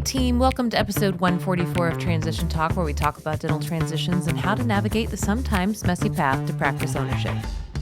team. Welcome to episode 144 of Transition Talk, where we talk about dental transitions and how to navigate the sometimes messy path to practice ownership.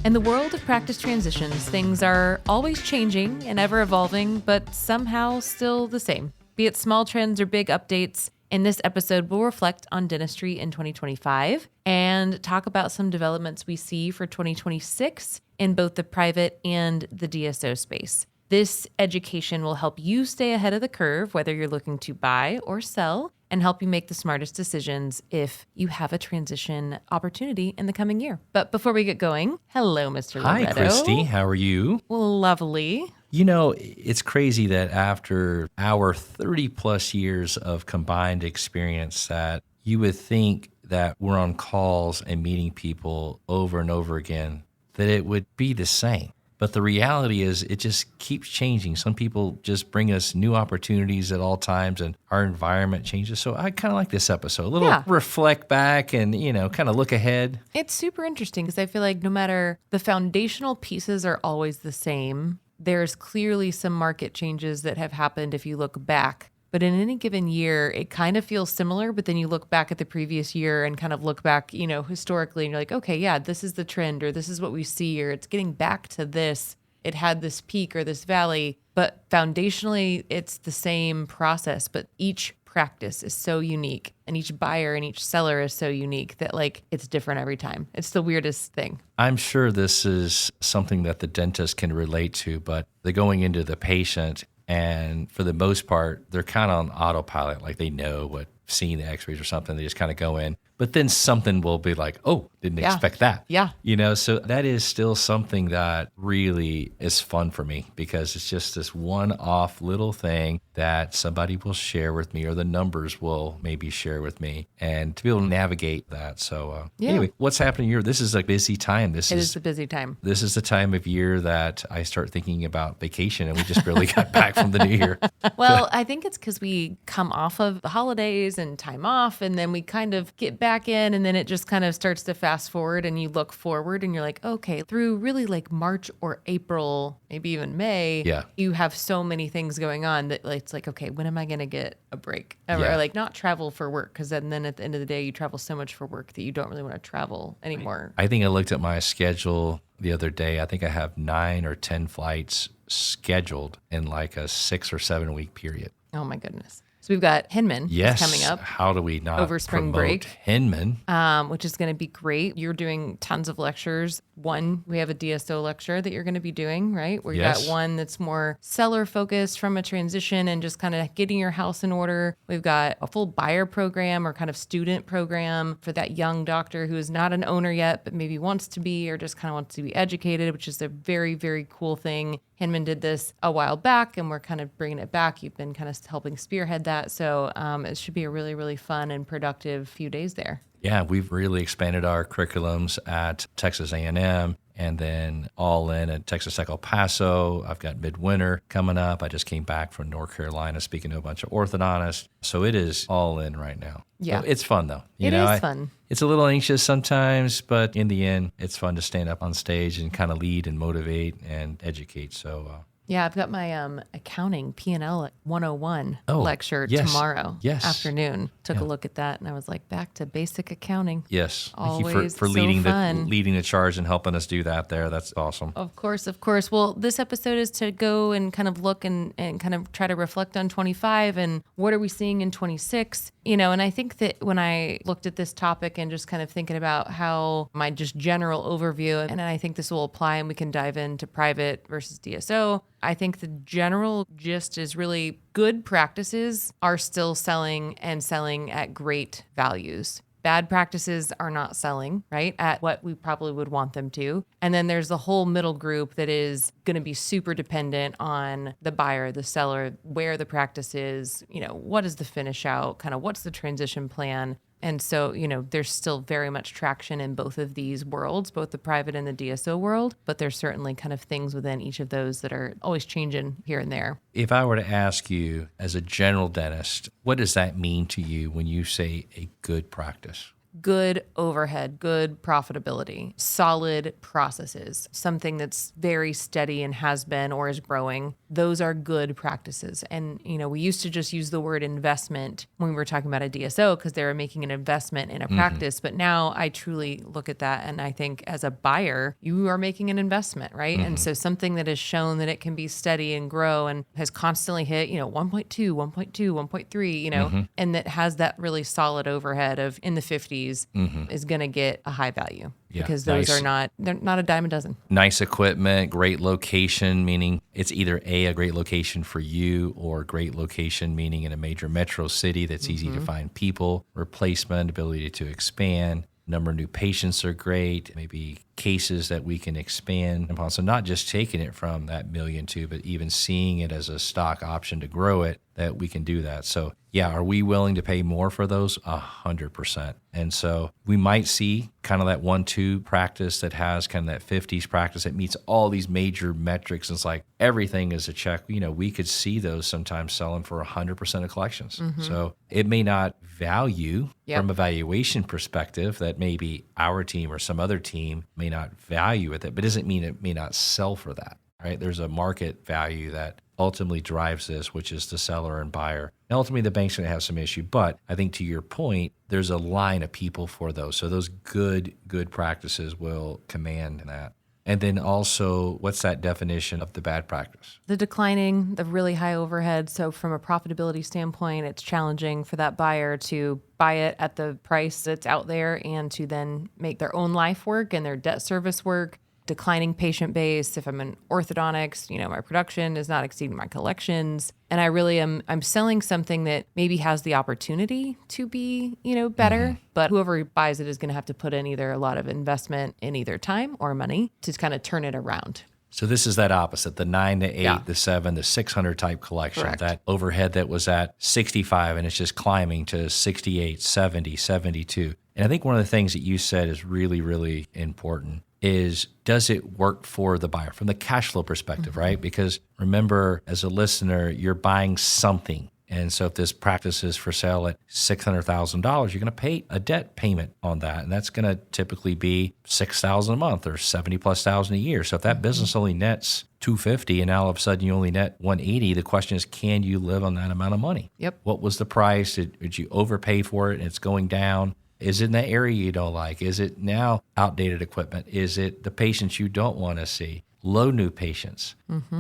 In the world of practice transitions, things are always changing and ever evolving, but somehow still the same. Be it small trends or big updates, in this episode, we'll reflect on dentistry in 2025 and talk about some developments we see for 2026 in both the private and the DSO space. This education will help you stay ahead of the curve, whether you're looking to buy or sell, and help you make the smartest decisions if you have a transition opportunity in the coming year. But before we get going, hello, Mr. Loretto. Hi, Christy. How are you? Lovely. You know, it's crazy that after our 30 plus years of combined experience that you would think that we're on calls and meeting people over and over again, that it would be the same. But the reality is it just keeps changing. Some people just bring us new opportunities at all times and our environment changes. So I kind of like this episode, a little reflect back and, kind of look ahead. It's super interesting because I feel like no matter the foundational pieces are always the same, there's clearly some market changes that have happened if you look back. But in any given year, it kind of feels similar, but then you look back at the previous year and kind of look back, historically, and you're like, okay, yeah, this is the trend, or this is what we see, or it's getting back to this. It had this peak or this valley, but foundationally, it's the same process, but each practice is so unique, and each buyer and each seller is so unique that it's different every time. It's the weirdest thing. I'm sure this is something that the dentist can relate to, but they're going into the patient. And for the most part, they're kind of on autopilot, like they know what, seeing the x-rays or something, they just kind of go in. But then something will be like, oh, didn't expect that. Yeah. So that is still something that really is fun for me because it's just this one-off little thing that somebody will share with me or the numbers will maybe share with me and to be able to navigate that. So anyway, what's happening here? This is a busy time. It is a busy time. This is the time of year that I start thinking about vacation and we just barely got back from the new year. Well, I think it's because we come off of the holidays and time off, and then we kind of get back in, and then it just kind of starts to fast forward, and you look forward, and you're like, okay, through really like March or April, maybe even May, you have so many things going on that it's like, okay, when am I going to get a break? Or not travel for work, because then at the end of the day, you travel so much for work that you don't really want to travel anymore. I think I looked at my schedule the other day. I think I have 9 or 10 flights scheduled in like a 6 or 7 week period. Oh my goodness. So we've got Hinman coming up. How do we not over spring break? Hinman, which is going to be great. You're doing tons of lectures. One, we have a DSO lecture that you're going to be doing, right? Where you got one that's more seller focused from a transition and just kind of getting your house in order. We've got a full buyer program or kind of student program for that young doctor who is not an owner yet, but maybe wants to be or just kind of wants to be educated, which is a very, very cool thing. Hinman did this a while back, and we're kind of bringing it back. You've been kind of helping spearhead that. So it should be a really, really fun and productive few days there. Yeah, we've really expanded our curriculums at Texas A&M and then all in at Texas Tech El Paso. I've got midwinter coming up. I just came back from North Carolina speaking to a bunch of orthodontists. So it is all in right now. Yeah. So it's fun, though. It is fun. It's a little anxious sometimes, but in the end, it's fun to stand up on stage and kind of lead and motivate and educate. So yeah, I've got my accounting P&L 101 lecture tomorrow afternoon. Took a look at that, and I was like, back to basic accounting. Yes. Always Thank you for fun. leading the charge and helping us do that there. That's awesome. Of course. Well, this episode is to go and kind of look and kind of try to reflect on 25 and what are we seeing in 26. And I think that when I looked at this topic and just kind of thinking about how my just general overview, and I think this will apply and we can dive into private versus DSO. I think the general gist is really good practices are still selling and selling at great values. Bad practices are not selling, right, at what we probably would want them to. And then there's the whole middle group that is going to be super dependent on the buyer, the seller, where the practice is, what is the finish out, kind of what's the transition plan. And so, there's still very much traction in both of these worlds, both the private and the DSO world, but there's certainly kind of things within each of those that are always changing here and there. If I were to ask you as a general dentist, what does that mean to you when you say a good practice? Good overhead, good profitability, solid processes, something that's very steady and has been or is growing. those are good practices. And, we used to just use the word investment when we were talking about a DSO because they were making an investment in a practice. But now I truly look at that. And I think as a buyer, you are making an investment, right? And so something that has shown that it can be steady and grow and has constantly hit, 1.2, 1.2, 1.3, and that has that really solid overhead of in the 50s is going to get a high value. Yeah, because those nice. they're not a dime a dozen. Nice equipment, great location, meaning it's either a great location for you or great location, meaning in a major metro city that's easy to find people, replacement, ability to expand. Number of new patients are great, maybe cases that we can expand upon. So not just taking it from that 1.2 million, but even seeing it as a stock option to grow it, that we can do that. So yeah, are we willing to pay more for those? 100%. And so we might see kind of that 1-2 practice that has kind of that 50s practice that meets all these major metrics. And it's like everything is a check. We could see those sometimes selling for 100% of collections. So it may not value from a valuation perspective that maybe our team or some other team may not value with it, but doesn't mean it may not sell for that, right? There's a market value that ultimately drives this, which is the seller and buyer. And ultimately, the bank's going to have some issue. But I think to your point, there's a line of people for those. So those good practices will command that. And then also, what's that definition of the bad practice? The declining, the really high overhead. So from a profitability standpoint, it's challenging for that buyer to buy it at the price that's out there and to then make their own life work and their debt service work. Declining patient base. If I'm in orthodontics, my production is not exceeding my collections. And I really I'm selling something that maybe has the opportunity to be, better, but whoever buys it is going to have to put in either a lot of investment in either time or money to kind of turn it around. So this is that opposite, the 9 to 8, the 7, the 600 type collection, Correct. That overhead that was at 65 and it's just climbing to 68, 70, 72. And I think one of the things that you said is really, really important is, does it work for the buyer from the cash flow perspective, right? Because remember, as a listener, you're buying something. And so if this practice is for sale at $600,000, you're going to pay a debt payment on that. And that's going to typically be $6,000 a month or $70,000+ a year. So if that business only nets $250 and now all of a sudden you only net $180, the question is, can you live on that amount of money? Yep. What was the price? Did you overpay for it and it's going down? Is it in that area you don't like? Is it now outdated equipment? Is it the patients you don't want to see? Low new patients.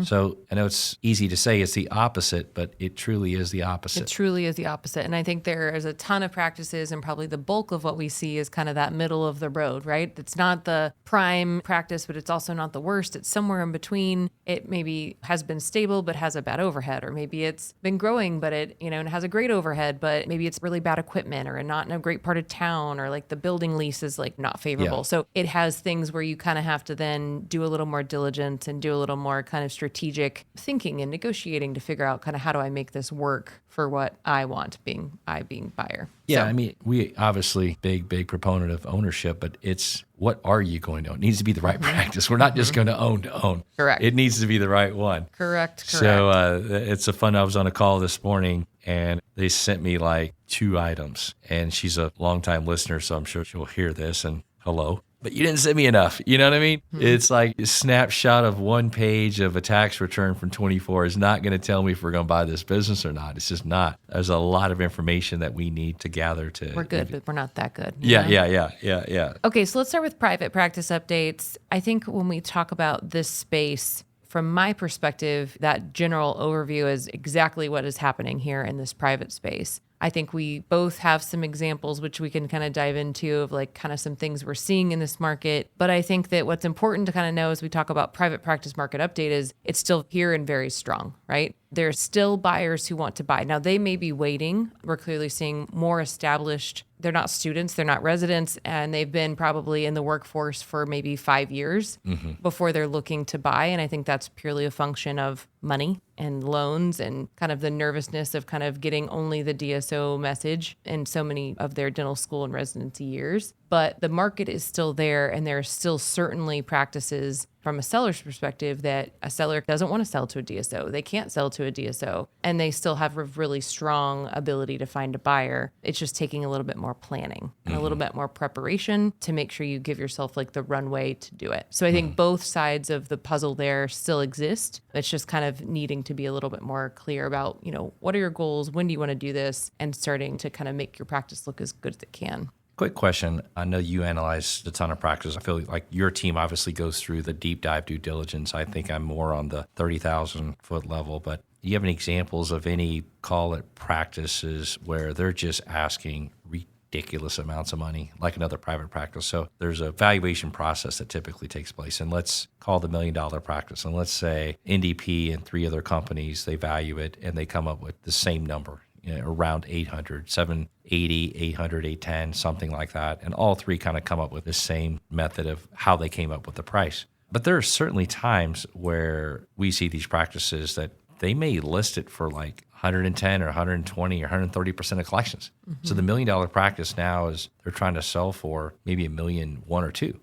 So I know it's easy to say it's the opposite, but it truly is the opposite. It truly is the opposite. And I think there is a ton of practices, and probably the bulk of what we see is kind of that middle of the road, right? It's not the prime practice, but it's also not the worst. It's somewhere in between. It maybe has been stable, but has a bad overhead, or maybe it's been growing, but it, and has a great overhead, but maybe it's really bad equipment or not in a great part of town, or like the building lease is like not favorable. Yeah. So it has things where you kind of have to then do a little more diligence and do a little more kind of strategic thinking and negotiating to figure out kind of how do I make this work for what I want, being buyer. Yeah, So, I mean, we obviously big proponent of ownership, but it's what are you going to own? It needs to be the right practice. We're not just going to own. Correct. It needs to be the right one. Correct. So it's a fun. I was on a call this morning and they sent me like 2 items, and she's a longtime listener, so I'm sure she'll hear this. And hello. But you didn't send me enough. You know what I mean? It's like a snapshot of 1 page of a tax return from 24 is not going to tell me if we're going to buy this business or not. It's just not. There's a lot of information that we need to gather to. We're good, but we're not that good. Yeah. Okay, so let's start with private practice updates. I think when we talk about this space, from my perspective, that general overview is exactly what is happening here in this private space. I think we both have some examples which we can kind of dive into of like kind of some things we're seeing in this market. But I think that what's important to kind of know as we talk about private practice market update is it's still here and very strong, right? There's still buyers who want to buy. Now they may be waiting. We're clearly seeing more established. They're not students, they're not residents, and they've been probably in the workforce for maybe 5 years before they're looking to buy. And I think that's purely a function of money and loans and kind of the nervousness of kind of getting only the DSO message in so many of their dental school and residency years. but the market is still there, and there are still certainly practices from a seller's perspective that a seller doesn't want to sell to a DSO. They can't sell to a DSO, and they still have a really strong ability to find a buyer. It's just taking a little bit more planning and a little bit more preparation to make sure you give yourself like the runway to do it. So I think both sides of the puzzle there still exist. It's just kind of needing to be a little bit more clear about, what are your goals? When do you want to do this? And starting to kind of make your practice look as good as it can. Quick question. I know you analyze a ton of practice. I feel like your team obviously goes through the deep dive due diligence. I think I'm more on the 30,000 foot level, but do you have any examples of any, call it practices, where they're just asking ridiculous amounts of money, like another private practice? So there's a valuation process that typically takes place, and let's call the $1 million practice. And let's say NDP and 3 other companies, they value it and they come up with the same number. Around 800, 780, 800, 810, something like that. And all 3 kind of come up with the same method of how they came up with the price. But there are certainly times where we see these practices that they may list it for like 110 or 120 or 130% of collections. So the $1 million practice now is they're trying to sell for maybe $1 million, 1 or 2.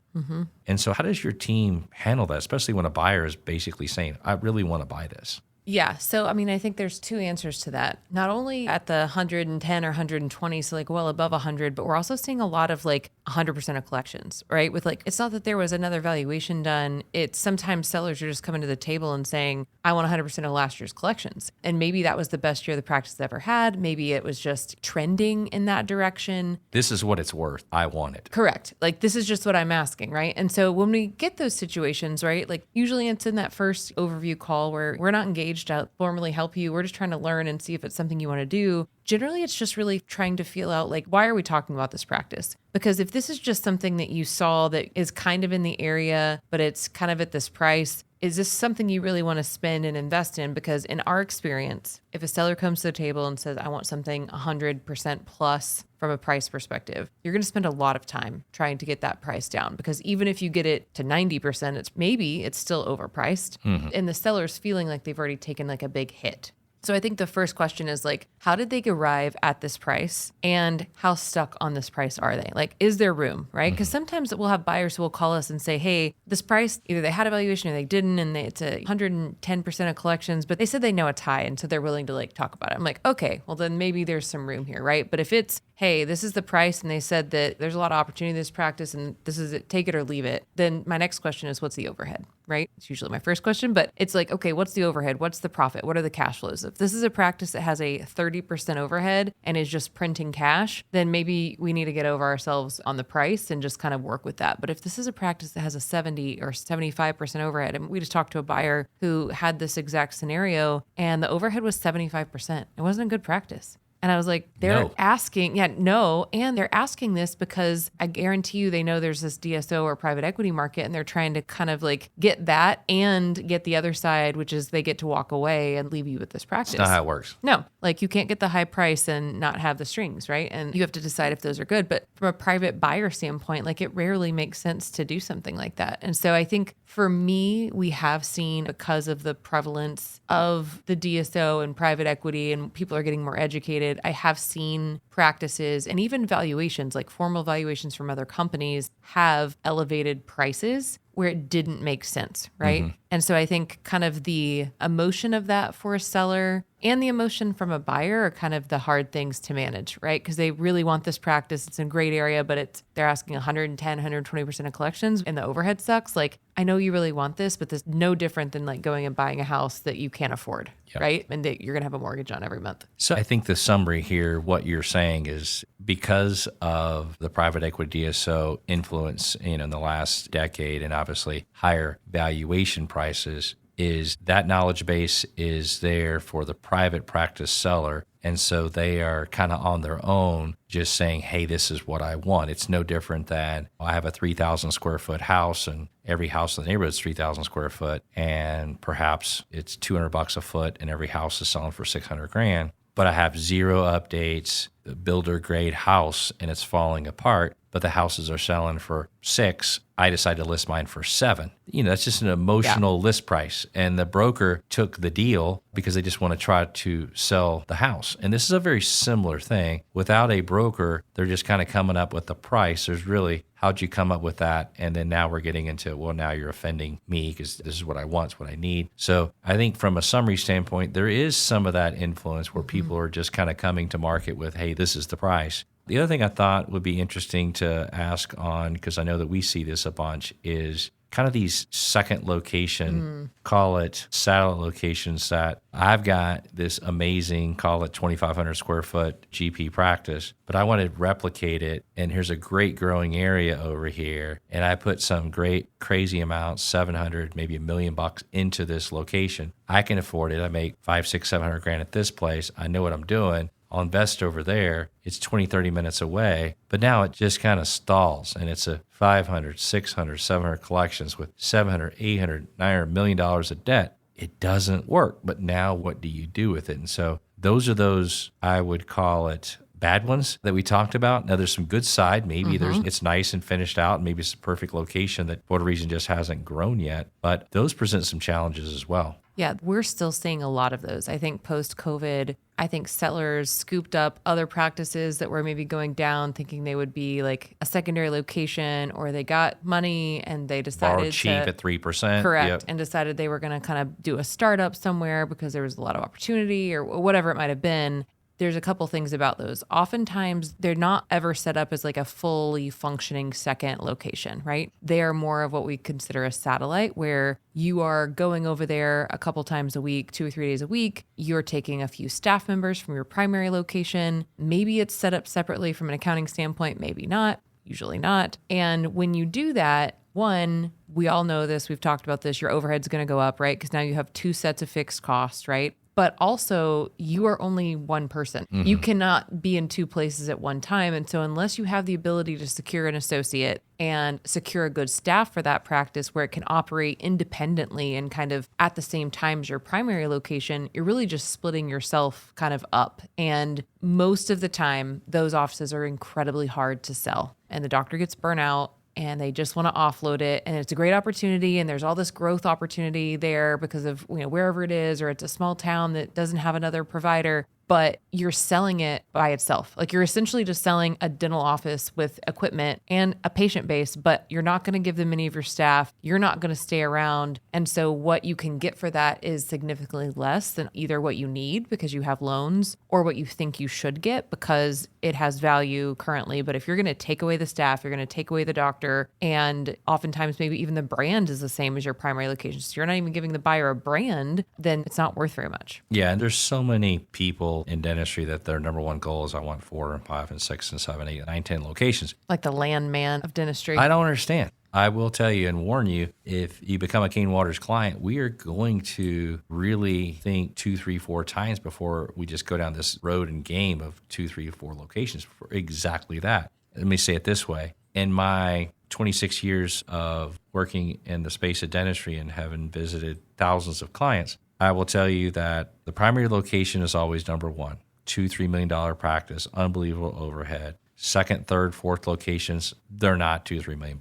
And so how does your team handle that, especially when a buyer is basically saying, I really want to buy this? Yeah. So, I think there's 2 answers to that. Not only at the 110 or 120, so like well above 100, but we're also seeing a lot of like 100% of collections, right? With like, it's not that there was another valuation done. It's sometimes sellers are just coming to the table and saying, I want 100% of last year's collections. And maybe that was the best year the practice ever had. Maybe it was just trending in that direction. This is what it's worth. I want it. Correct. Like, this is just what I'm asking, right? And so when we get those situations, right, like usually it's in that first overview call where we're not engaged to formally help you. We're just trying to learn and see if it's something you want to do. Generally, it's just really trying to feel out, like, why are we talking about this practice? Because if this is just something that you saw that is kind of in the area, but it's kind of at this price, is this something you really want to spend and invest in? Because in our experience, if a seller comes to the table and says, I want something 100% plus from a price perspective, you're going to spend a lot of time trying to get that price down, because even if you get it to 90%, it's still overpriced. And the seller's feeling like they've already taken like a big hit. So I think the first question is like, how did they arrive at this price, and how stuck on this price are they? Like, is there room, right? Because sometimes we'll have buyers who will call us and say, hey, this price, either they had a valuation or they didn't, and it's a 110% of collections, but they said they know it's high, and so they're willing to like talk about it. I'm like, okay, well then maybe there's some room here, right? But if it's, hey, this is the price, and they said that there's a lot of opportunity in this practice, and this is it, take it or leave it, then my next question is, what's the overhead, right? It's usually my first question, but it's like, okay, what's the overhead? What's the profit? What are the cash flows? If this is a practice that has a 30% overhead and is just printing cash, then maybe we need to get over ourselves on the price and just kind of work with that. But if this is a practice that has a 70 or 75% overhead, and we just talked to a buyer who had this exact scenario, and the overhead was 75%. It wasn't a good practice. And I was like, they're asking, and they're asking this because I guarantee you they know there's this DSO or private equity market, and they're trying to kind of like get that and get the other side, which is they get to walk away and leave you with this practice. It's not how it works. No, like you can't get the high price and not have the strings, right? And you have to decide if those are good. But from a private buyer standpoint, like it rarely makes sense to do something like that. And so I think for me, we have seen, because of the prevalence of the DSO and private equity, and people are getting more educated, I have seen practices and even valuations, like formal valuations from other companies, have elevated prices where it didn't make sense, right? And so I think kind of the emotion of that for a seller and the emotion from a buyer are kind of the hard things to manage, right? Because they really want this practice. It's in a great area, but they're asking 110, 120% of collections, and the overhead sucks. Like, I know you really want this, but this is no different than like going and buying a house that you can't afford, right? And that you're going to have a mortgage on every month. So I think the summary here, what you're saying is, because of the private equity DSO influence, in the last decade, and obviously higher valuation prices, is that knowledge base is there for the private practice seller. And so they are kind of on their own, just saying, hey, this is what I want. It's no different than I have a 3,000 square foot house, and every house in the neighborhood is 3,000 square foot. And perhaps it's $200 a foot, and every house is selling for $600,000. But I have zero updates, the builder grade house, and it's falling apart. but the houses are selling for 6. I decided to list mine for 7. That's just an emotional list price. And the broker took the deal because they just want to try to sell the house. And this is a very similar thing. Without a broker, they're just kind of coming up with the price. There's really, how'd you come up with that? And then now we're getting into, well, now you're offending me because this is what I want, it's what I need. So I think from a summary standpoint, there is some of that influence where people are just kind of coming to market with, hey, this is the price. The other thing I thought would be interesting to ask on, because I know that we see this a bunch, is kind of these second location, call it satellite locations that I've got this amazing, call it 2,500 square foot GP practice, but I want to replicate it. And here's a great growing area over here. And I put some great crazy amounts, 700, maybe $1 million into this location. I can afford it. I make 5, 6, 700 grand at this place. I know what I'm doing. I'll invest over there. It's 20, 30 minutes away. But now it just kind of stalls. And it's a 500, 600, 700 collections with 700, 800, $900 million of debt. It doesn't work. But now what do you do with it? And so those are those, I would call it, bad ones that we talked about. Now there's some good side. Maybe it's nice and finished out. And maybe it's a perfect location that for whatever reason just hasn't grown yet. But those present some challenges as well. Yeah, we're still seeing a lot of those. I think post-COVID, I think settlers scooped up other practices that were maybe going down, thinking they would be like a secondary location, or they got money and they decided borrowed cheap at 3%. Correct. Yep. And decided they were going to kind of do a startup somewhere because there was a lot of opportunity or whatever it might have been. There's a couple things about those. Oftentimes, they're not ever set up as like a fully functioning second location, right? They are more of what we consider a satellite, where you are going over there a couple times a week, 2 or 3 days a week. You're taking a few staff members from your primary location. Maybe it's set up separately from an accounting standpoint, maybe not, usually not. And when you do that, one, we all know this, we've talked about this, your overhead's going to go up, right? Because now you have 2 sets of fixed costs, right? But also, you are only one person. You cannot be in 2 places at one time. And so unless you have the ability to secure an associate and secure a good staff for that practice where it can operate independently and kind of at the same time as your primary location, you're really just splitting yourself kind of up. And most of the time, those offices are incredibly hard to sell. And the doctor gets burnt out, and they just want to offload it. And it's a great opportunity. And there's all this growth opportunity there because of, wherever it is, or it's a small town that doesn't have another provider, but you're selling it by itself. Like, you're essentially just selling a dental office with equipment and a patient base, but you're not going to give them any of your staff. You're not going to stay around. And so what you can get for that is significantly less than either what you need because you have loans, or what you think you should get because it has value currently. But if you're going to take away the staff, you're going to take away the doctor, and oftentimes maybe even the brand is the same as your primary location, so you're not even giving the buyer a brand, then it's not worth very much. Yeah, and there's so many people in dentistry that their number one goal is I want 4 and 5 and 6 and 7, 8, 9, 10 locations. Like the landman of dentistry. I don't understand. I will tell you and warn you, if you become a Kane Waters client, we are going to really think 2, 3, 4 times before we just go down this road and game of 2, 3, 4 locations for exactly that. Let me say it this way. In my 26 years of working in the space of dentistry and having visited thousands of clients, I will tell you that the primary location is always number one. $2, $3 million practice, unbelievable overhead. Second, third, fourth locations, they're not $2, $3 million.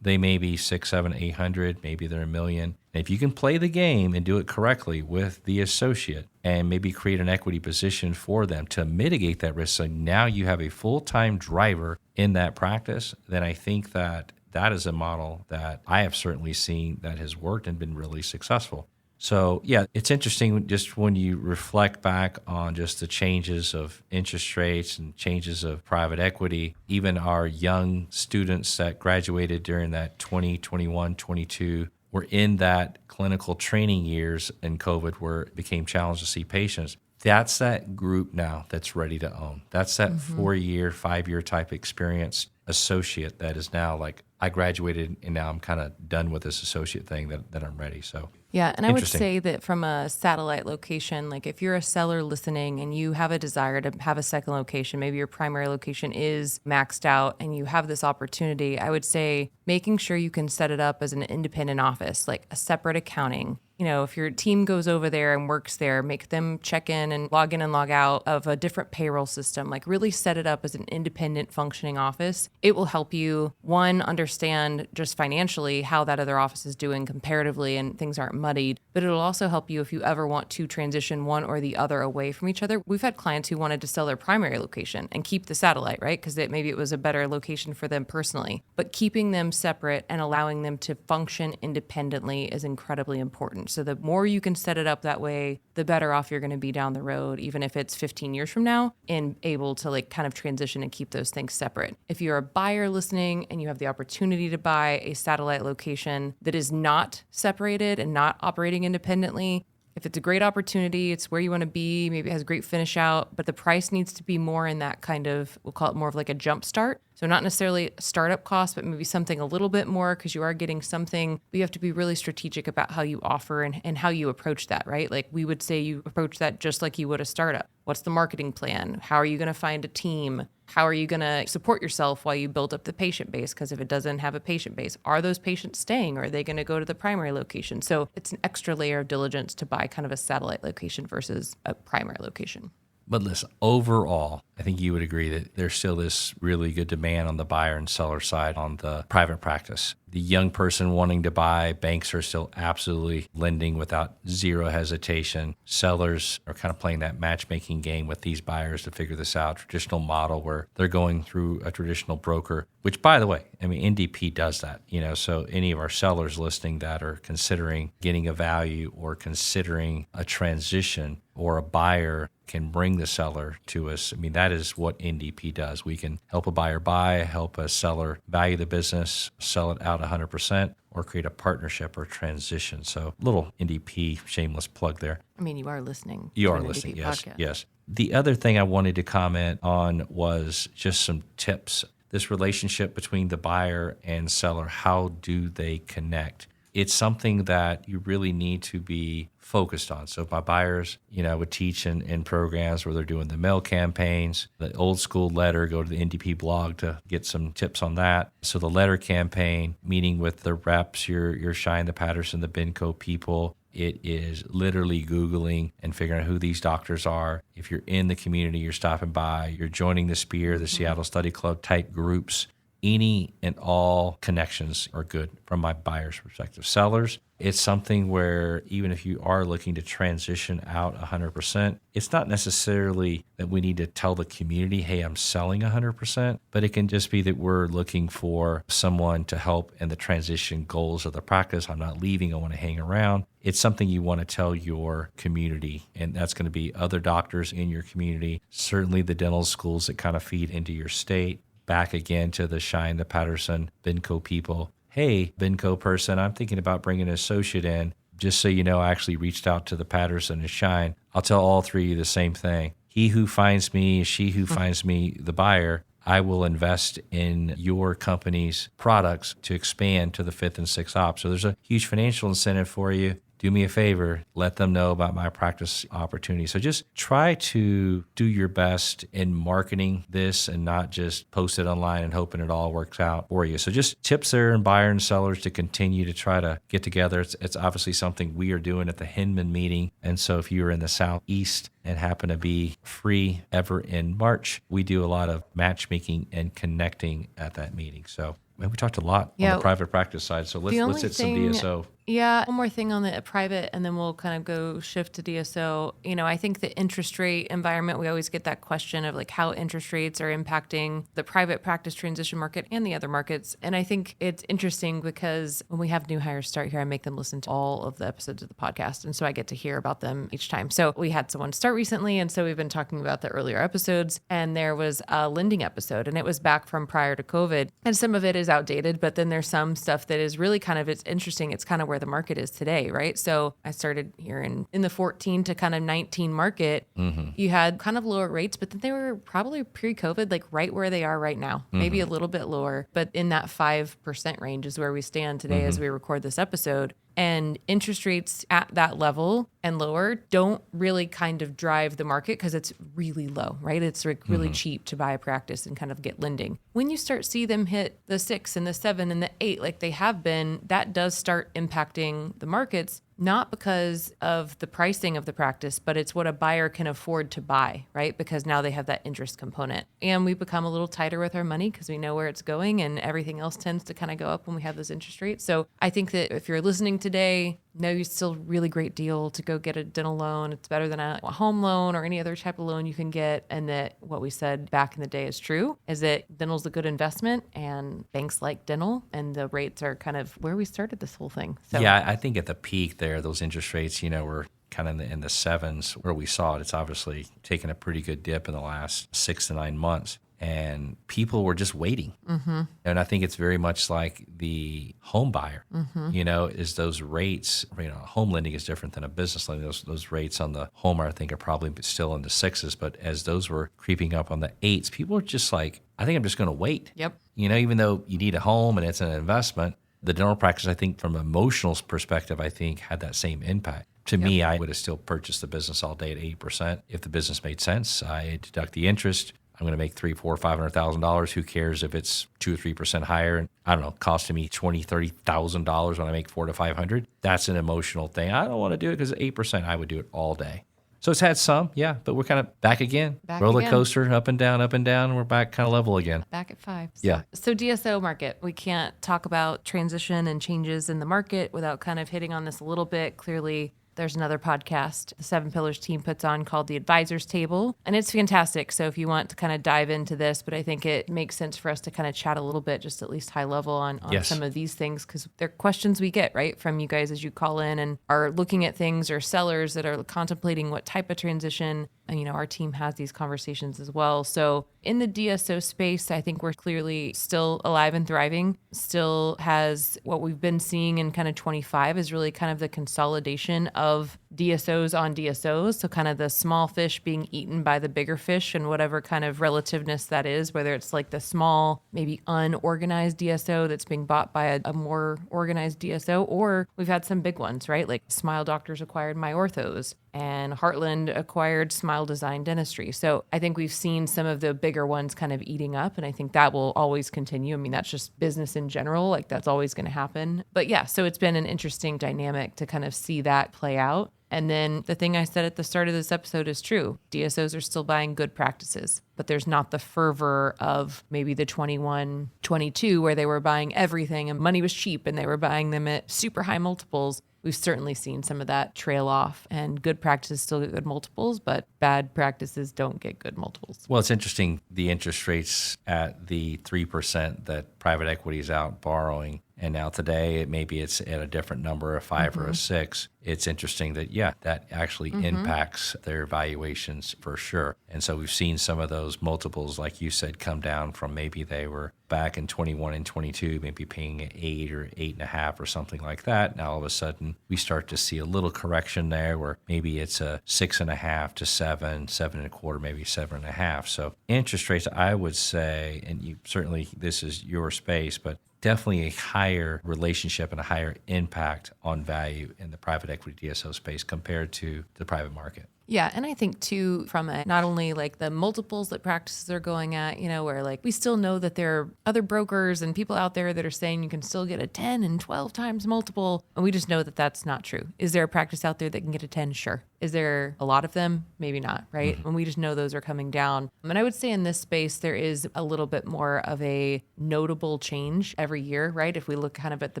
They may be 6, 7, 800, maybe they're $1 million. And if you can play the game and do it correctly with the associate and maybe create an equity position for them to mitigate that risk, so now you have a full-time driver in that practice, then I think that that is a model that I have certainly seen that has worked and been really successful. So yeah, it's interesting just when you reflect back on just the changes of interest rates and changes of private equity, even our young students that graduated during that 2021, 22 were in that clinical training years in COVID where it became challenging to see patients. That's that group now that's ready to own. That's that 4-year, 5-year type experience associate that is now like, I graduated and now I'm kind of done with this associate thing that I'm ready. So yeah, and I would say that from a satellite location, like if you're a seller listening and you have a desire to have a second location, maybe your primary location is maxed out and you have this opportunity, I would say making sure you can set it up as an independent office, like a separate accounting, if your team goes over there and works there, make them check in and log out of a different payroll system, like really set it up as an independent functioning office. It will help you, one, understand just financially how that other office is doing comparatively and things aren't muddied, but it'll also help you if you ever want to transition one or the other away from each other. We've had clients who wanted to sell their primary location and keep the satellite, right? Because maybe it was a better location for them personally. But keeping them separate and allowing them to function independently is incredibly important. So the more you can set it up that way, the better off you're going to be down the road, even if it's 15 years from now, and able to like kind of transition and keep those things separate. If you're a buyer listening and you have the opportunity to buy a satellite location that is not separated and not operating independently, if it's a great opportunity, it's where you want to be, maybe it has a great finish out, but the price needs to be more in that kind of, we'll call it more of like a jump start. So not necessarily startup cost, but maybe something a little bit more because you are getting something, but you have to be really strategic about how you offer and how you approach that, right? Like we would say you approach that just like you would a startup. What's the marketing plan? How are you going to find a team? How are you going to support yourself while you build up the patient base? Because if it doesn't have a patient base, are those patients staying or are they going to go to the primary location? So it's an extra layer of diligence to buy kind of a satellite location versus a primary location. But listen, overall, I think you would agree that there's still this really good demand on the buyer and seller side on the private practice. The young person wanting to buy, banks are still absolutely lending without zero hesitation. Sellers are kind of playing that matchmaking game with these buyers to figure this out. Traditional model where they're going through a traditional broker, which by the way, I mean, NDP does that, so any of our sellers listening that are considering getting a value or considering a transition or a buyer can bring the seller to us. I mean, that is what NDP does. We can help a buyer buy, help a seller value the business, sell it out 100%, or create a partnership or transition. So little NDP shameless plug there. I mean, you are listening. You to are an listening, NDP yes, podcast. yes. The other thing I wanted to comment on was just some tips. This relationship between the buyer and seller, how do they connect? It's something that you really need to be focused on. So my buyers, I would teach in programs where they're doing the mail campaigns, the old school letter, go to the NDP blog to get some tips on that. So the letter campaign, meeting with the reps, your Shine, the Patterson, the Benco people, it is literally Googling and figuring out who these doctors are. If you're in the community, you're stopping by, you're joining the SPEAR, the Seattle Study Club type groups. Any and all connections are good from my buyer's perspective. Sellers, it's something where even if you are looking to transition out 100%, it's not necessarily that we need to tell the community, hey, I'm selling 100%, but it can just be that we're looking for someone to help in the transition goals of the practice. I'm not leaving, I want to hang around. It's something you want to tell your community, and that's going to be other doctors in your community, certainly the dental schools that kind of feed into your state. Back again to the Shine, the Patterson, Benco people. Hey, Benco person, I'm thinking about bringing an associate in. Just so you know, I actually reached out to the Patterson and Shine. I'll tell all three of you the same thing. He who finds me, she who finds me, the buyer, I will invest in your company's products to expand to the 5th and 6th op. So there's a huge financial incentive for you. Do me a favor, let them know about my practice opportunity. So just try to do your best in marketing this and not just post it online and hoping it all works out for you. So just tips there and buyer and sellers to continue to try to get together. It's obviously something we are doing at the Hinman meeting. And so if you're in the Southeast and happen to be free ever in March, we do a lot of matchmaking and connecting at that meeting. So we talked a lot on the private practice side. So let's hit some DSO. Yeah. One more thing on the private, and then we'll kind of go shift to DSO. I think the interest rate environment, we always get that question of like how interest rates are impacting the private practice transition market and the other markets. And I think it's interesting because when we have new hires start here, I make them listen to all of the episodes of the podcast. And so I get to hear about them each time. So we had someone start recently. And so we've been talking about the earlier episodes, and there was a lending episode, and it was back from prior to COVID. And some of it is outdated, but then there's some stuff that is really kind of, it's interesting. It's kind of where the market is today, right? So I started here in the 14 to kind of 19 market. Mm-hmm. You had kind of lower rates, but then they were probably pre-COVID, like right where they are right now, maybe a little bit lower, but in that 5% range is where we stand today as we record this episode. And interest rates at that level and lower don't really kind of drive the market because it's really low, right? It's like really cheap to buy a practice and kind of get lending. When you start see them hit the 6 and the 7 and the 8 like they have been, that does start impacting the markets. not because of the pricing of the practice, but it's what a buyer can afford to buy, right? Because now they have that interest component. And we become a little tighter with our money because we know where it's going, and everything else tends to kind of go up when we have those interest rates. So I think that if you're listening today, know it's still a really great deal to go get a dental loan. It's better than a home loan or any other type of loan you can get. And that what we said back in the day is true, is that dental's a good investment and banks like dental, and the rates are kind of where we started this whole thing. So Yeah, I think at the peak there, those interest rates, were kind of in the sevens where we saw it. It's obviously taken a pretty good dip in the last 6 to 9 months. And people were just waiting. Mm-hmm. And I think it's very much like the home buyer, is those rates, home lending is different than a business lending. Those rates on the home, I think, are probably still in the sixes. But as those were creeping up on the eights, people were just like, I think I'm just going to wait. Yep. Even though you need a home and it's an investment, the dental practice, I think from an emotional perspective, I think had that same impact. To me, I would have still purchased the business all day at 8%. If the business made sense, I deduct the interest. I'm going to make $300,000, $400,000, $500,000. Who cares if it's 2 or 3% higher? And I don't know, costing me $20,000, $30,000 when I make $400,000 to $500,000. That's an emotional thing. I don't want to do it because at 8%, I would do it all day. So it's had some, yeah, but we're kind of back again. Roller coaster, up and down, up and down. We're back kind of level again. Back at 5. Yeah. So DSO market, we can't talk about transition and changes in the market without kind of hitting on this a little bit. Clearly, there's another podcast the 7 Pillars team puts on called The Advisors Table, and it's fantastic. So if you want to kind of dive into this, but I think it makes sense for us to kind of chat a little bit, just at least high level on some of these things, because they're questions we get, right, from you guys as you call in and are looking at things, or sellers that are contemplating what type of transition. And, our team has these conversations as well. So in the DSO space, I think we're clearly still alive and thriving, still has what we've been seeing in kind of 25 is really kind of the consolidation of DSOs on DSOs. So kind of the small fish being eaten by the bigger fish, and whatever kind of relativeness that is, whether it's like the small, maybe unorganized DSO that's being bought by a more organized DSO, or we've had some big ones, right? Like Smile Doctors acquired My Orthos, and Heartland acquired Smile Design Dentistry. So I think we've seen some of the bigger ones kind of eating up, and I think that will always continue. I mean, that's just business in general. Like that's always going to happen. But yeah, so it's been an interesting dynamic to kind of see that play out. And then the thing I said at the start of this episode is true. DSOs are still buying good practices, but there's not the fervor of maybe the 21, 22 where they were buying everything and money was cheap and they were buying them at super high multiples. We've certainly seen some of that trail off, and good practices still get good multiples, but bad practices don't get good multiples. Well, it's interesting, the interest rates at the 3% that private equity is out borrowing. And now today, maybe it's at a different number, a 5 or a 6. It's interesting that, that actually impacts their valuations for sure. And so we've seen some of those multiples, like you said, come down from maybe they were back in 21 and 22, maybe paying 8 or 8.5 or something like that. Now all of a sudden, we start to see a little correction there where maybe it's a 6.5 to 7, 7.25, maybe 7.5. So interest rates, I would say, and you certainly, this is your space, but definitely a higher relationship and a higher impact on value in the private equity DSO space compared to the private market. Yeah. And I think too, from not only like the multiples that practices are going at, where like we still know that there are other brokers and people out there that are saying you can still get a 10 and 12 times multiple. And we just know that that's not true. Is there a practice out there that can get a 10? Sure. Is there a lot of them? Maybe not, right? And we just know those are coming down. And I would say in this space, there is a little bit more of a notable change every year, right? If we look kind of at the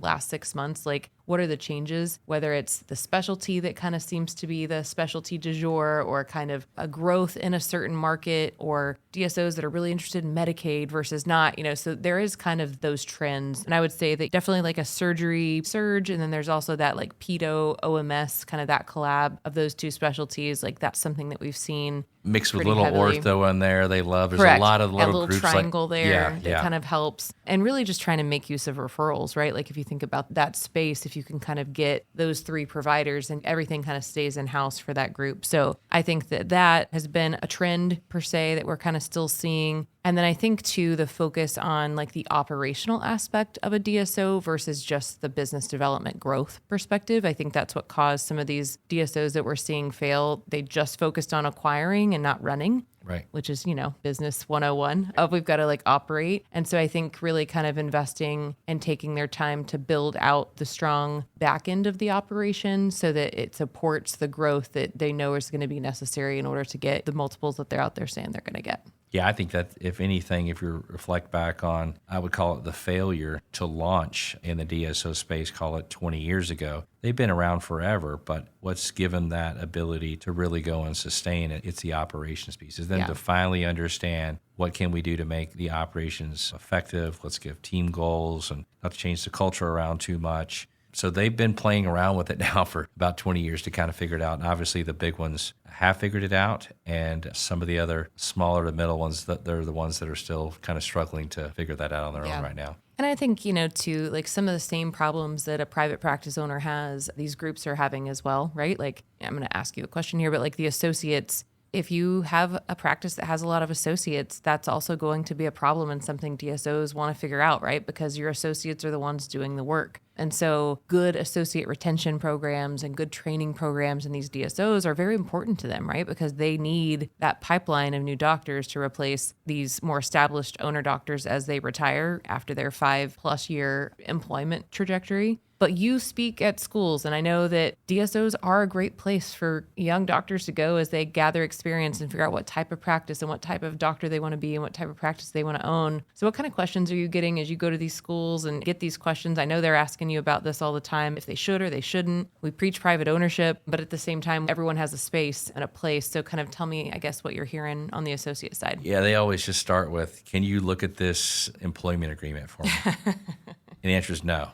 last 6 months, like what are the changes? Whether it's the specialty that kind of seems to be the specialty du jour, or kind of a growth in a certain market, or DSOs that are really interested in Medicaid versus not, so there is kind of those trends. And I would say that definitely like a surgery surge. And then there's also that like pedo OMS, kind of that collab of those two specialties. Like that's something that we've seen mixed with a little heavily. Ortho in there. They love. There's Correct. A lot of little groups triangle like, there that kind of helps, and really just trying to make use of referrals, right? Like if you think about that space, if you can kind of get those 3 providers and everything kind of stays in house for that group. So I think that has been a trend per se that we're kind of still seeing. And then I think too, the focus on like the operational aspect of a DSO versus just the business development growth perspective. I think that's what caused some of these DSOs that we're seeing fail. They just focused on acquiring and not running. Right. which is, business 101 of we've got to like operate. And so I think really kind of investing and taking their time to build out the strong back end of the operation so that it supports the growth that they know is going to be necessary in order to get the multiples that they're out there saying they're going to get. Yeah, I think that if anything, if you reflect back on, I would call it the failure to launch in the DSO space, call it 20 years ago. They've been around forever, but what's given that ability to really go and sustain it? It's the operations piece. It's them to finally understand what can we do to make the operations effective. Let's give team goals and not change the culture around too much. So they've been playing around with it now for about 20 years to kind of figure it out. And obviously the big ones have figured it out. And some of the other smaller to middle ones, they're the ones that are still kind of struggling to figure that out on their own right now. And I think, too, like some of the same problems that a private practice owner has, these groups are having as well, right? Like, I'm going to ask you a question here, but like the associates, if you have a practice that has a lot of associates, that's also going to be a problem and something DSOs want to figure out, right? Because your associates are the ones doing the work. And so good associate retention programs and good training programs in these DSOs are very important to them, right? Because they need that pipeline of new doctors to replace these more established owner doctors as they retire after their 5+ year employment trajectory. But you speak at schools, and I know that DSOs are a great place for young doctors to go as they gather experience and figure out what type of practice and what type of doctor they want to be and what type of practice they want to own. So what kind of questions are you getting as you go to these schools and get these questions? I know they're asking you about this all the time, if they should or they shouldn't. We preach private ownership, but at the same time, everyone has a space and a place. So kind of tell me, I guess, what you're hearing on the associate side. Yeah, they always just start with, can you look at this employment agreement for me? And the answer is no.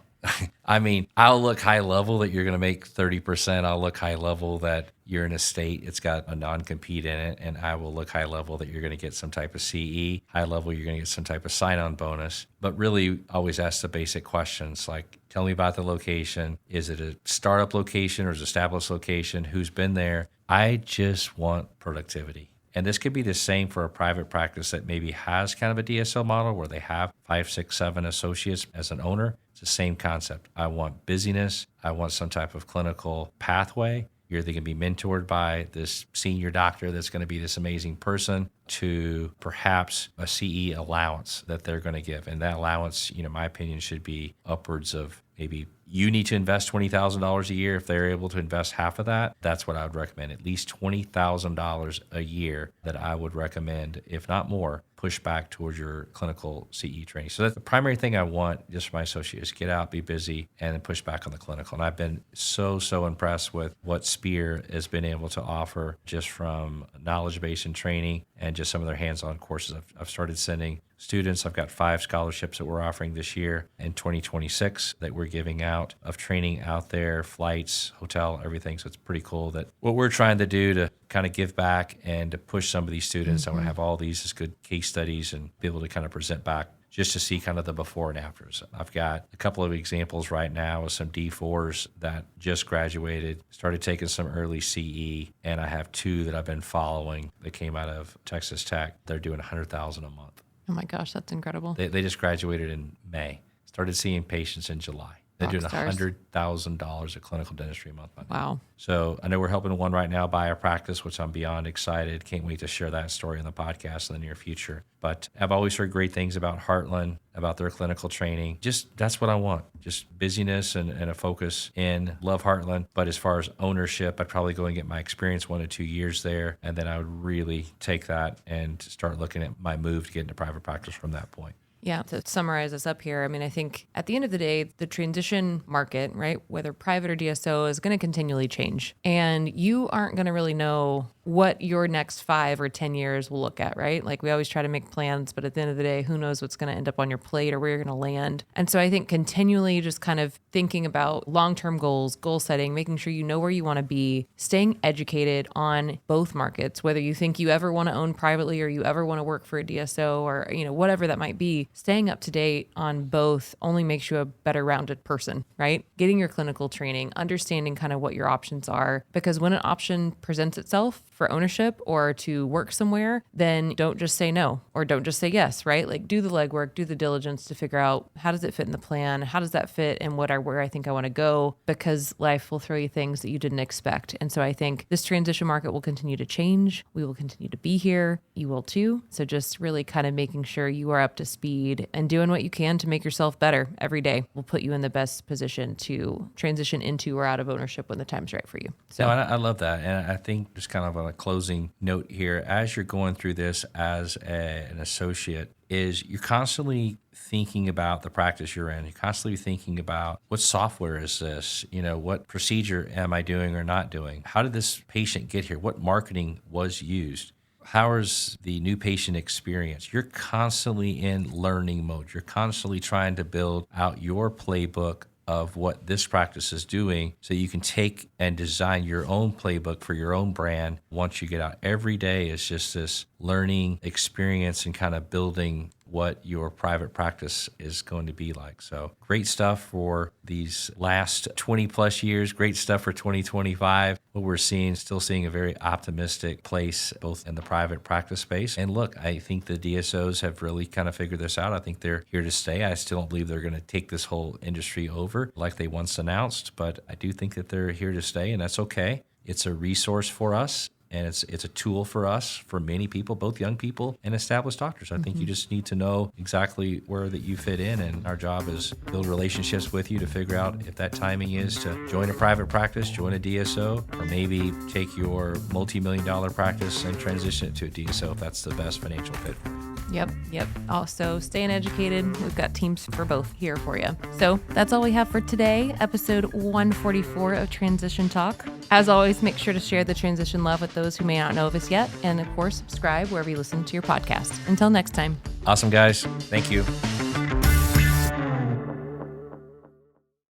I mean, I'll look high level that you're going to make 30%. I'll look high level that you're in a state, it's got a non-compete in it. And I will look high level that you're going to get some type of CE. High level, you're going to get some type of sign-on bonus. But really always ask the basic questions like, tell me about the location. Is it a startup location or is it an established location? Who's been there? I just want productivity. And this could be the same for a private practice that maybe has kind of a DSO model where they have 5, 6, 7 associates as an owner. It's the same concept. I want busyness. I want some type of clinical pathway. You're either going to be mentored by this senior doctor that's going to be this amazing person to perhaps a CE allowance that they're going to give. And that allowance, my opinion, should be upwards of maybe you need to invest $20,000 a year. If they're able to invest half of that, that's what I would recommend. At least $20,000 a year that I would recommend, if not more, push back towards your clinical CE training. So that's the primary thing I want just for my associates, get out, be busy, and then push back on the clinical. And I've been so impressed with what Spear has been able to offer just from knowledge base and training and just some of their hands-on courses. I've started sending students. I've got 5 scholarships that we're offering this year in 2026 that we're giving out of training out there, flights, hotel, everything. So it's pretty cool that what we're trying to do to kind of give back and to push some of these students. I want to have all these as good case studies and be able to kind of present back just to see kind of the before and afters. I've got a couple of examples right now of some D4s that just graduated, started taking some early CE, and I have 2 that I've been following that came out of Texas Tech. They're doing $100,000 a month. Oh my gosh, that's incredible. They just graduated in May, started seeing patients in July. They're doing $100,000 of clinical dentistry a month. Wow. So I know we're helping one right now buy a practice, which I'm beyond excited. Can't wait to share that story on the podcast in the near future. But I've always heard great things about Heartland, about their clinical training. Just that's what I want. Just busyness and a focus in. Love Heartland. But as far as ownership, I'd probably go and get my experience 1 to 2 years there. And then I would really take that and start looking at my move to get into private practice from that point. Yeah, to summarize us up here, I mean, I think at the end of the day, the transition market, right, whether private or DSO, is going to continually change. And you aren't going to really know what your next 5 or 10 years will look at, right? Like we always try to make plans, but at the end of the day, who knows what's going to end up on your plate or where you're going to land. And so I think continually just kind of thinking about long-term goals, goal setting, making sure you know where you want to be, staying educated on both markets, whether you think you ever want to own privately or you ever want to work for a DSO or, whatever that might be. really staying up to date on both only makes you a better rounded person, right? Getting your clinical training, understanding kind of what your options are, because when an option presents itself for ownership or to work somewhere, then don't just say no or don't just say yes, right? Like do the legwork, do the diligence to figure out how does it fit in the plan? How does that fit in where I think I want to go? Because life will throw you things that you didn't expect. And so I think this transition market will continue to change. We will continue to be here. You will too. So just really kind of making sure you are up to speed and doing what you can to make yourself better every day will put you in the best position to transition into or out of ownership when the time's right for you. So No, I love that. And I think just kind of on a closing note here, as you're going through this as an associate, is you're constantly thinking about the practice you're in. You're constantly thinking about what software is this? What procedure am I doing or not doing? How did this patient get here? What marketing was used? How is the new patient experience? You're constantly in learning mode. You're constantly trying to build out your playbook of what this practice is doing so you can take and design your own playbook for your own brand once you get out. Every day is just this learning experience and kind of building what your private practice is going to be like. So great stuff for these last 20 plus years, great stuff for 2025. What we're still seeing a very optimistic place, both in the private practice space. And look, I think the DSOs have really kind of figured this out. I think they're here to stay. I still don't believe they're going to take this whole industry over like they once announced, but I do think that they're here to stay, and that's okay. It's a resource for us. And it's a tool for us, for many people, both young people and established doctors. I think you just need to know exactly where that you fit in, and our job is build relationships with you to figure out if that timing is to join a private practice, join a DSO, or maybe take your multi-million-dollar practice and transition it to a DSO if that's the best financial fit for you. Yep. Also, staying educated. We've got teams for both here for you. So that's all we have for today, episode 144 of Transition Talk. As always, make sure to share the transition love with those who may not know of us yet. And of course, subscribe wherever you listen to your podcast. Until next time. Awesome, guys. Thank you.